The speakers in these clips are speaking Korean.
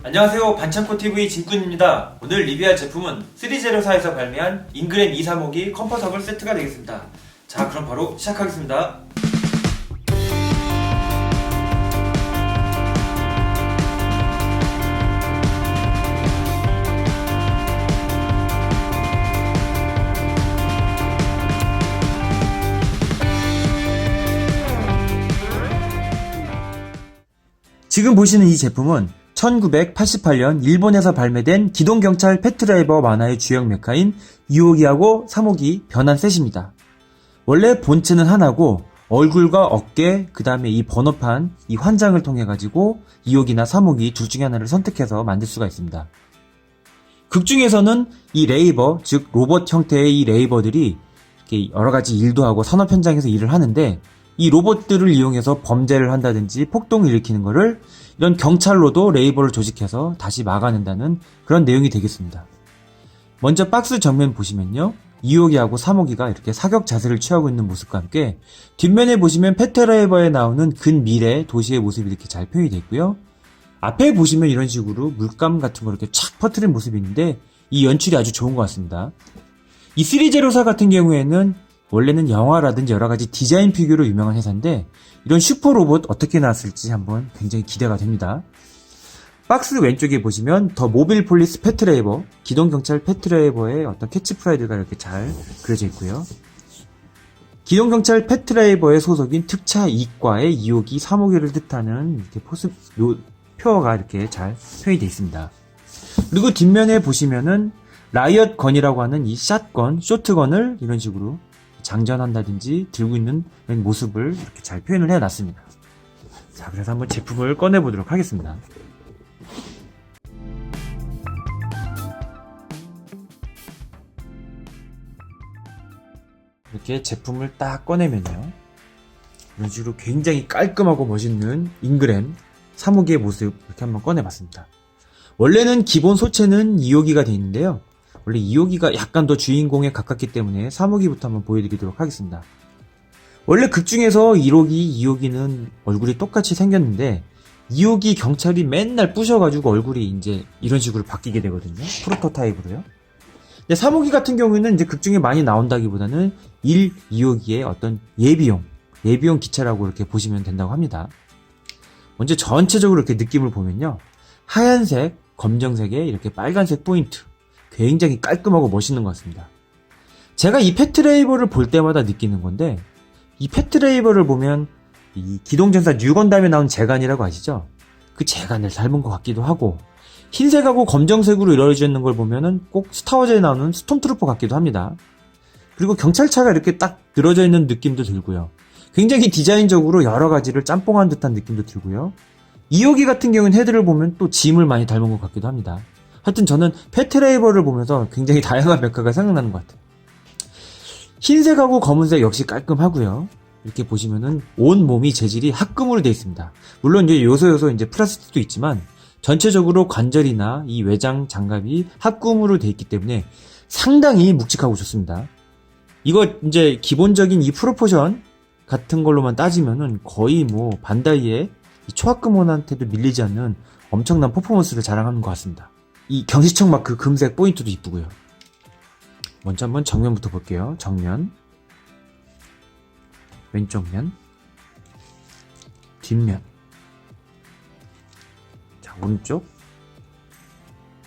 안녕하세요, 반창고TV 진꾼입니다. 오늘 리뷰할 제품은 3제로사에서 발매한 인그램 235기 컴포서블 세트가 되겠습니다. 자, 그럼 바로 시작하겠습니다. 지금 보시는 이 제품은 1988년 일본에서 발매된 기동경찰 패트라이버 만화의 주역 메카인 2호기하고 3호기 변환 셋입니다. 원래 본체는 하나고 얼굴과 어깨, 그 다음에 이 번호판, 이 환장을 통해 가지고 2호기나 3호기 둘 중에 하나를 선택해서 만들 수가 있습니다. 극 중에서는 이 레이버, 즉 로봇 형태의 이 레이버들이 이렇게 여러 가지 일도 하고 산업 현장에서 일을 하는데, 이 로봇들을 이용해서 범죄를 한다든지 폭동을 일으키는 거를 이런 경찰로도 레이버를 조직해서 다시 막아낸다는 그런 내용이 되겠습니다. 먼저 박스 정면 보시면요, 2호기하고 3호기가 이렇게 사격 자세를 취하고 있는 모습과 함께 뒷면에 보시면 패트라이버에 나오는 근미래 도시의 모습이 이렇게 잘 표현이 되어 있고요. 앞에 보시면 이런 식으로 물감 같은 거 이렇게 촥 퍼뜨린 모습이 있는데 이 연출이 아주 좋은 것 같습니다. 이 3제로사 같은 경우에는 원래는 영화라든지 여러가지 디자인 피규어로 유명한 회사인데 이런 슈퍼로봇 어떻게 나왔을지 한번 굉장히 기대가 됩니다. 박스 왼쪽에 보시면 더 모빌 폴리스 패트레이버, 기동경찰 패트레이버의 어떤 캐치프라이드가 이렇게 잘 그려져 있고요. 기동경찰 패트레이버의 소속인 특차 2과의 2호기, 3호기를 뜻하는 이렇게 표어가 이렇게 잘 표현이 되어 있습니다. 그리고 뒷면에 보시면은 라이엇 건이라고 하는 이 샷건, 쇼트건을 이런 식으로 장전한다든지 들고 있는 모습을 이렇게 잘 표현을 해놨습니다. 자, 그래서 한번 제품을 꺼내보도록 하겠습니다. 이렇게 제품을 딱 꺼내면요, 이런 식으로 굉장히 깔끔하고 멋있는 인그램 3호기의 모습 이렇게 한번 꺼내봤습니다. 원래는 기본 소체는 2호기가 되어 있는데요, 원래 2호기가 약간 더 주인공에 가깝기 때문에 3호기부터 한번 보여드리도록 하겠습니다. 원래 극 중에서 1호기, 2호기는 얼굴이 똑같이 생겼는데 2호기 경찰이 맨날 부셔가지고 얼굴이 이제 이런 식으로 바뀌게 되거든요. 프로토타입으로요. 근데 3호기 같은 경우에는 이제 극 중에 많이 나온다기보다는 1, 2호기의 어떤 예비용 기체라고 이렇게 보시면 된다고 합니다. 먼저 전체적으로 이렇게 느낌을 보면요, 하얀색, 검정색에 이렇게 빨간색 포인트, 굉장히 깔끔하고 멋있는 것 같습니다. 제가 이 패트레이버를 볼 때마다 느끼는 건데, 이 패트레이버를 보면 이 기동전사 뉴건담에 나온 제간이라고 아시죠? 그 제간을 닮은 것 같기도 하고, 흰색하고 검정색으로 이루어져 있는 걸 보면은 꼭 스타워즈에 나오는 스톰트루퍼 같기도 합니다. 그리고 경찰차가 이렇게 딱 늘어져 있는 느낌도 들고요. 굉장히 디자인적으로 여러 가지를 짬뽕한 듯한 느낌도 들고요. 2호기 같은 경우는 헤드를 보면 또 짐을 많이 닮은 것 같기도 합니다. 하여튼 저는 패트레이버를 보면서 굉장히 다양한 메카가 생각나는 것 같아요. 흰색하고 검은색 역시 깔끔하고요. 이렇게 보시면은 온 몸이 재질이 합금으로 되어 있습니다. 물론 이제 요소 이제 플라스틱도 있지만 전체적으로 관절이나 이 외장 장갑이 합금으로 되어 있기 때문에 상당히 묵직하고 좋습니다. 이거 이제 기본적인 이 프로포션 같은 걸로만 따지면은 거의 뭐 반다이의 초합금원한테도 밀리지 않는 엄청난 퍼포먼스를 자랑하는 것 같습니다. 이 경시청 마크 금색 포인트도 이쁘고요. 먼저 한번 정면부터 볼게요. 정면, 왼쪽 면, 뒷면, 자, 오른쪽.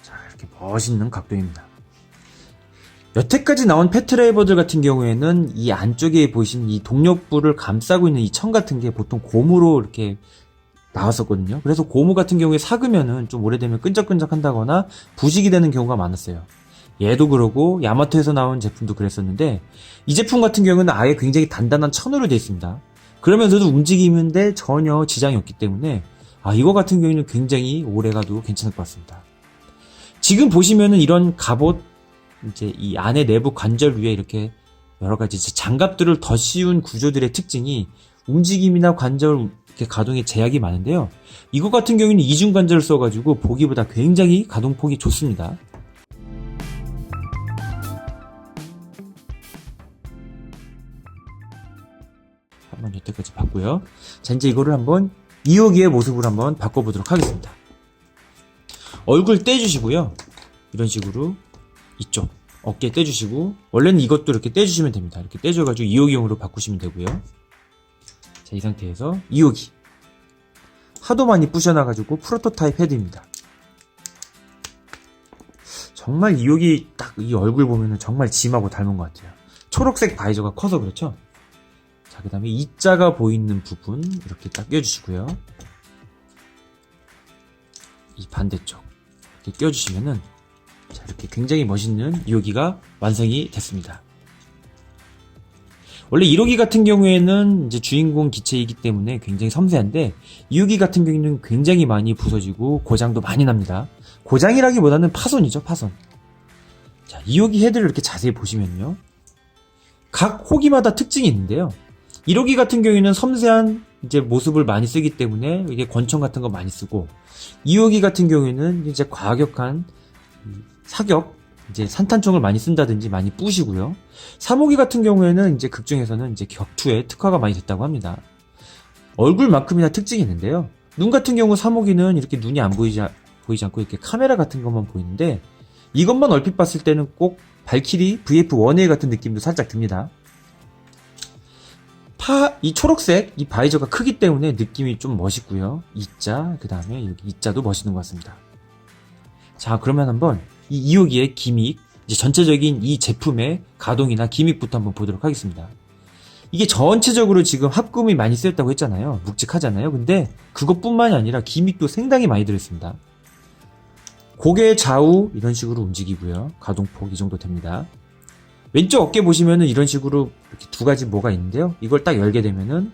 자, 이렇게 멋있는 각도입니다. 여태까지 나온 패트레이버들 같은 경우에는 이 안쪽에 보신 이 동력부를 감싸고 있는 이 청 같은 게 보통 고무로 이렇게 나왔었거든요. 그래서 고무 같은 경우에 삭으면은 좀 오래되면 끈적끈적 한다거나 부식이 되는 경우가 많았어요. 얘도 그러고 야마토에서 나온 제품도 그랬었는데, 이 제품 같은 경우는 아예 굉장히 단단한 천으로 되어 있습니다. 그러면서도 움직이는데 전혀 지장이 없기 때문에 이거 같은 경우는 굉장히 오래가도 괜찮을 것 같습니다. 지금 보시면은 이런 갑옷, 이제 이 안에 내부 관절 위에 이렇게 여러 가지 장갑들을 더 씌운 구조들의 특징이 움직임이나 관절 이렇게 가동에 제약이 많은데요, 이거 같은 경우는 이중 관절을 써가지고 보기보다 굉장히 가동폭이 좋습니다. 한번 여태까지 봤고요. 자, 이제 이거를 한번 2호기의 모습으로 한번 바꿔보도록 하겠습니다. 얼굴 떼주시고요. 이런 식으로 이쪽 어깨 떼주시고, 원래는 이것도 이렇게 떼주시면 됩니다. 이렇게 떼줘가지고 2호기용으로 바꾸시면 되고요. 자, 이 상태에서 2호기 하도 많이 부셔놔가지고 프로토타입 헤드입니다. 정말 2호기 딱 이 얼굴 보면은 정말 짐하고 닮은 것 같아요. 초록색 바이저가 커서 그렇죠. 자, 그 다음에 이자가 보이는 부분 이렇게 딱 껴주시고요. 이 반대쪽 이렇게 껴주시면은, 자, 이렇게 굉장히 멋있는 2호기가 완성이 됐습니다. 원래 1호기 같은 경우에는 이제 주인공 기체이기 때문에 굉장히 섬세한데, 2호기 같은 경우에는 굉장히 많이 부서지고 고장도 많이 납니다. 고장이라기보다는 파손이죠, 파손. 자, 2호기 헤드를 이렇게 자세히 보시면요, 각 호기마다 특징이 있는데요. 1호기 같은 경우에는 섬세한 이제 모습을 많이 쓰기 때문에 이게 권총 같은 거 많이 쓰고, 2호기 같은 경우에는 이제 과격한 사격, 이제 산탄총을 많이 쓴다든지 많이 부시고요. 3호기 같은 경우에는 이제 극중에서는 이제 격투에 특화가 많이 됐다고 합니다. 얼굴만큼이나 특징이 있는데요. 눈 같은 경우 3호기는 이렇게 눈이 안 보이지 않고 이렇게 카메라 같은 것만 보이는데, 이것만 얼핏 봤을 때는 꼭 발키리 VF1A 같은 느낌도 살짝 듭니다. 이 초록색 이 바이저가 크기 때문에 느낌이 좀 멋있고요. 이자, 그 다음에 여기 이자도 멋있는 것 같습니다. 자, 그러면 한번 이 2호기의 기믹, 이제 전체적인 이 제품의 가동이나 기믹부터 한번 보도록 하겠습니다. 이게 전체적으로 지금 합금이 많이 쓰였다고 했잖아요. 묵직하잖아요. 근데 그것뿐만이 아니라 기믹도 상당히 많이 들어있습니다. 고개 좌우 이런 식으로 움직이고요. 가동폭 이 정도 됩니다. 왼쪽 어깨 보시면은 이런 식으로 이렇게 두 가지 뭐가 있는데요. 이걸 딱 열게 되면은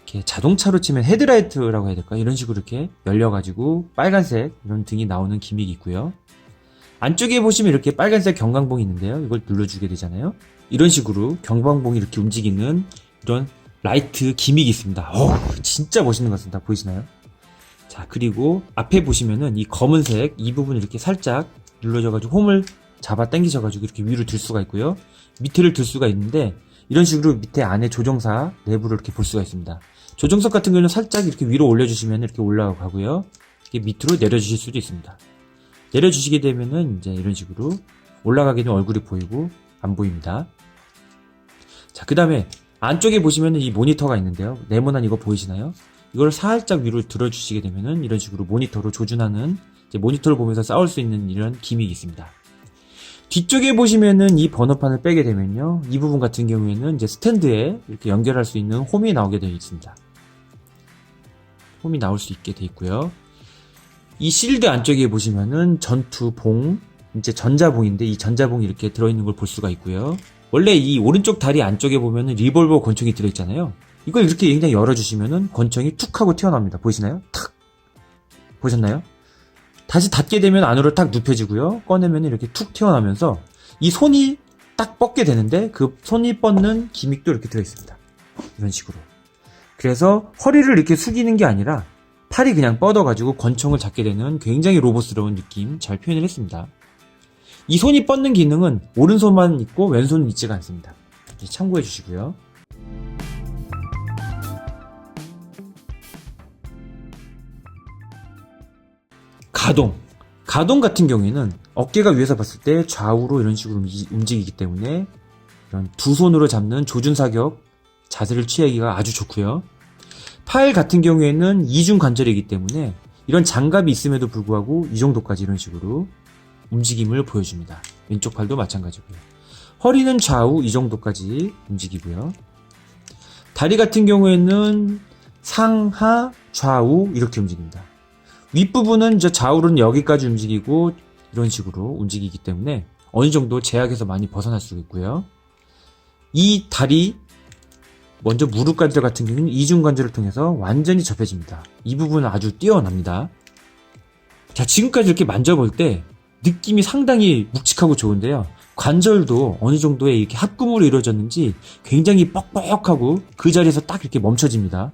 이렇게 자동차로 치면 헤드라이트라고 해야 될까? 이런 식으로 이렇게 열려가지고 빨간색 이런 등이 나오는 기믹이 있고요. 안쪽에 보시면 이렇게 빨간색 경광봉이 있는데요. 이걸 눌러주게 되잖아요. 이런 식으로 경광봉이 이렇게 움직이는 이런 라이트 기믹이 있습니다. 진짜 멋있는 것 같습니다. 보이시나요? 자, 그리고 앞에 보시면은 이 검은색 이 부분 이렇게 살짝 눌러져가지고 홈을 잡아 당기셔가지고 이렇게 위로 들 수가 있고요. 밑에를 들 수가 있는데, 이런 식으로 밑에 안에 조종사 내부를 이렇게 볼 수가 있습니다. 조종석 같은 경우는 살짝 이렇게 위로 올려주시면 이렇게 올라가고요. 이렇게 밑으로 내려주실 수도 있습니다. 내려주시게 되면은 이제 이런 식으로 올라가게 되면 얼굴이 보이고 안 보입니다. 자, 그 다음에 안쪽에 보시면은 이 모니터가 있는데요. 네모난 이거 보이시나요? 이걸 살짝 위로 들어주시게 되면은 이런 식으로 모니터로 조준하는, 이제 모니터를 보면서 싸울 수 있는 이런 기믹이 있습니다. 뒤쪽에 보시면은 이 번호판을 빼게 되면요, 이 부분 같은 경우에는 이제 스탠드에 이렇게 연결할 수 있는 홈이 나오게 되어 있습니다. 홈이 나올 수 있게 되어 있고요. 이 실드 안쪽에 보시면은 전투봉, 이제 전자봉인데 이 전자봉이 이렇게 들어있는 걸 볼 수가 있고요. 원래 이 오른쪽 다리 안쪽에 보면은 리볼버 권총이 들어있잖아요. 이걸 이렇게 굉장히 열어주시면은 권총이 툭 하고 튀어나옵니다. 보이시나요? 탁! 보셨나요? 다시 닫게 되면 안으로 탁 눕혀지고요. 꺼내면 이렇게 툭 튀어나오면서 이 손이 딱 뻗게 되는데, 그 손이 뻗는 기믹도 이렇게 들어있습니다. 이런 식으로. 그래서 허리를 이렇게 숙이는 게 아니라 팔이 그냥 뻗어가지고 권총을 잡게 되는 굉장히 로봇스러운 느낌 잘 표현을 했습니다. 이 손이 뻗는 기능은 오른손만 있고 왼손은 있지가 않습니다. 참고해 주시고요. 가동 같은 경우에는 어깨가 위에서 봤을 때 좌우로 이런 식으로 움직이기 때문에 이런 두 손으로 잡는 조준 사격 자세를 취하기가 아주 좋고요. 팔 같은 경우에는 이중 관절이기 때문에 이런 장갑이 있음에도 불구하고 이 정도까지 이런 식으로 움직임을 보여줍니다. 왼쪽 팔도 마찬가지고요. 허리는 좌우 이 정도까지 움직이고요. 다리 같은 경우에는 상하 좌우 이렇게 움직입니다. 윗부분은 이제 좌우로는 여기까지 움직이고 이런 식으로 움직이기 때문에 어느 정도 제약에서 많이 벗어날 수 있고요. 이 다리, 먼저 무릎 관절 같은 경우는 이중 관절을 통해서 완전히 접혀집니다. 이 부분은 아주 뛰어납니다. 자, 지금까지 이렇게 만져볼 때 느낌이 상당히 묵직하고 좋은데요. 관절도 어느 정도의 이렇게 합금으로 이루어졌는지 굉장히 뻑뻑하고 그 자리에서 딱 이렇게 멈춰집니다.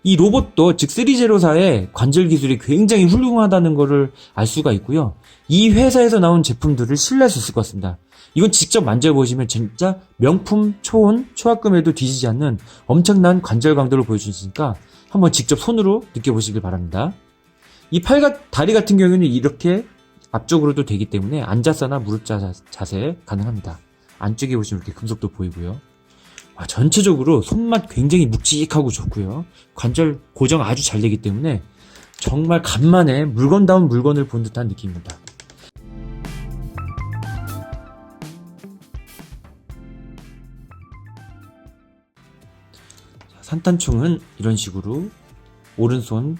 이 로봇도 즉 3제로사의 관절 기술이 굉장히 훌륭하다는 것을 알 수가 있고요. 이 회사에서 나온 제품들을 신뢰할 수 있을 것 같습니다. 이건 직접 만져보시면 진짜 명품 초혼, 초합금에도 뒤지지 않는 엄청난 관절 강도를 보여주시니까 한번 직접 손으로 느껴보시길 바랍니다. 이 다리 같은 경우는 이렇게 앞쪽으로도 되기 때문에 앉아서나 무릎 자세 가능합니다. 안쪽에 보시면 이렇게 금속도 보이고요. 전체적으로 손맛 굉장히 묵직하고 좋고요. 관절 고정 아주 잘 되기 때문에 정말 간만에 물건다운 물건을 본 듯한 느낌입니다. 산탄총은 이런 식으로 오른손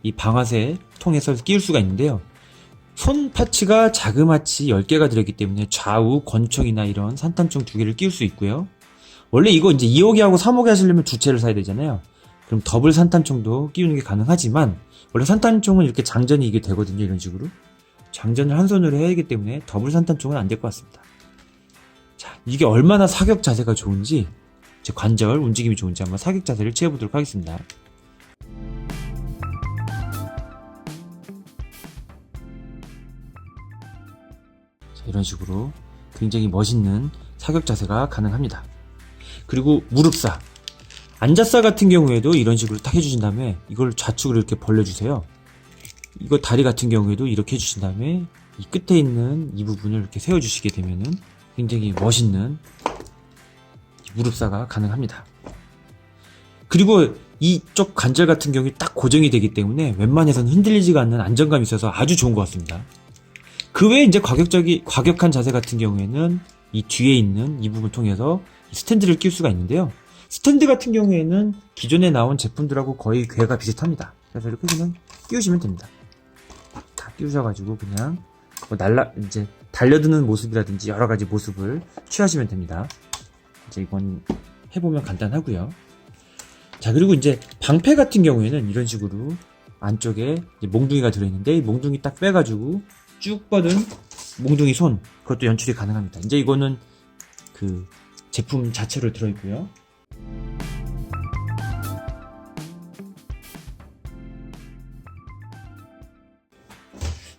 이 방아쇠 통해서 끼울 수가 있는데요. 손 파츠가 자그마치 10개가 들어있기 때문에 좌우 권총이나 이런 산탄총 2개를 끼울 수 있고요. 원래 이거 이제 2호기하고 3호기 하시려면 두 채를 사야 되잖아요. 그럼 더블 산탄총도 끼우는 게 가능하지만 원래 산탄총은 이렇게 장전이 이게 되거든요. 이런 식으로 장전을 한 손으로 해야 하기 때문에 더블 산탄총은 안 될 것 같습니다. 자, 이게 얼마나 사격 자세가 좋은지, 제 관절 움직임이 좋은지 한번 사격 자세를 취해보도록 하겠습니다. 자, 이런 식으로 굉장히 멋있는 사격 자세가 가능합니다. 그리고 무릎사, 앉아싸 같은 경우에도 이런 식으로 딱 해주신 다음에 이걸 좌측으로 이렇게 벌려주세요. 이거 다리 같은 경우에도 이렇게 해주신 다음에 이 끝에 있는 이 부분을 이렇게 세워주시게 되면은 굉장히 멋있는 무릎사가 가능합니다. 그리고 이쪽 관절 같은 경우에 딱 고정이 되기 때문에 웬만해서는 흔들리지가 않는 안정감이 있어서 아주 좋은 것 같습니다. 그 외에 이제 과격한 자세 같은 경우에는 이 뒤에 있는 이 부분을 통해서 스탠드를 끼울 수가 있는데요. 스탠드 같은 경우에는 기존에 나온 제품들하고 거의 궤가 비슷합니다. 그래서 이렇게 그냥 끼우시면 됩니다. 다 끼우셔가지고 그냥 이제 달려드는 모습이라든지 여러 가지 모습을 취하시면 됩니다. 이제 이건 해보면 간단하고요. 자, 그리고 이제 방패 같은 경우에는 이런 식으로 안쪽에 이제 몽둥이가 들어있는데 이 몽둥이 딱 빼가지고 쭉 뻗은 몽둥이 손, 그것도 연출이 가능합니다. 이제 이거는 그 제품 자체로 들어있고요.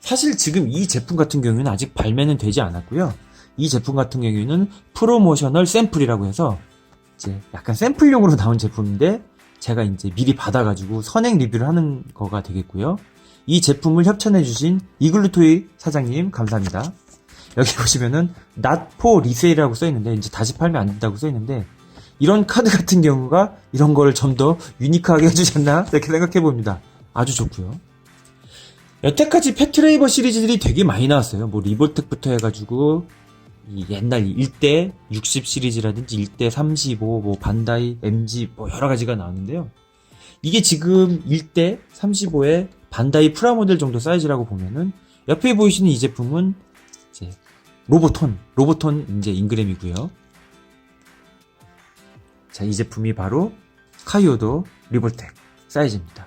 사실 지금 이 제품 같은 경우에는 아직 발매는 되지 않았고요. 이 제품 같은 경우에는 프로모셔널 샘플이라고 해서 이제 약간 샘플용으로 나온 제품인데 제가 이제 미리 받아가지고 선행 리뷰를 하는 거가 되겠고요. 이 제품을 협찬해주신 이글루토이 사장님 감사합니다. 여기 보시면은 not for resale이라고 써있는데 이제 다시 팔면 안 된다고 써있는데 이런 카드 같은 경우가 이런 거를 좀 더 유니크하게 해주지 않나 이렇게 생각해 봅니다. 아주 좋고요. 여태까지 패트레이버 시리즈들이 되게 많이 나왔어요. 뭐 리볼텍부터 해가지고 이 옛날 1대 60 시리즈라든지 1대 35, 뭐 반다이, MG 뭐 여러 가지가 나왔는데요. 이게 지금 1대 35의 반다이 프라모델 정도 사이즈라고 보면은 옆에 보이시는 이 제품은 이제 로보톤 이제 잉그램이고요. 자, 이 제품이 바로 카이오도 리볼텍 사이즈입니다.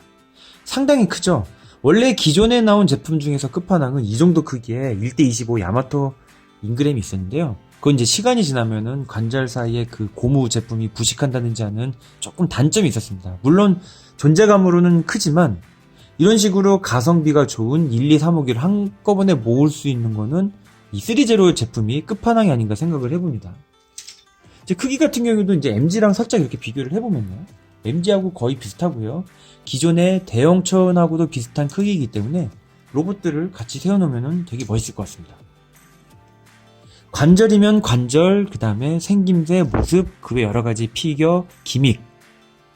상당히 크죠? 원래 기존에 나온 제품 중에서 끝판왕은 이 정도 크기의 1대25 야마토 잉그램이 있었는데요. 그건 이제 시간이 지나면은 관절 사이에 그 고무 제품이 부식한다든지 하는 조금 단점이 있었습니다. 물론 존재감으로는 크지만 이런 식으로 가성비가 좋은 1, 2, 3호기를 한꺼번에 모을 수 있는 거는 이 3제로 제품이 끝판왕이 아닌가 생각을 해봅니다. 이제 크기 같은 경우도 이제 MG랑 살짝 이렇게 비교를 해보면요. MG하고 거의 비슷하고요. 기존의 대형천하고도 비슷한 크기이기 때문에 로봇들을 같이 세워놓으면 되게 멋있을 것 같습니다. 관절이면 관절, 그 다음에 생김새, 모습, 그 외 여러 가지 피겨, 기믹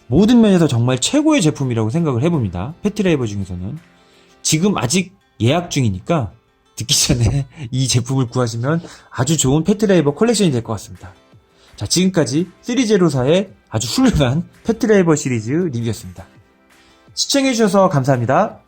모든 면에서 정말 최고의 제품이라고 생각을 해봅니다. 패트레이버 중에서는 지금 아직 예약 중이니까 듣기 전에 이 제품을 구하시면 아주 좋은 패트레이버 컬렉션이 될 것 같습니다. 자, 지금까지 3제로사의 아주 훌륭한 패트레이버 시리즈 리뷰였습니다. 시청해주셔서 감사합니다.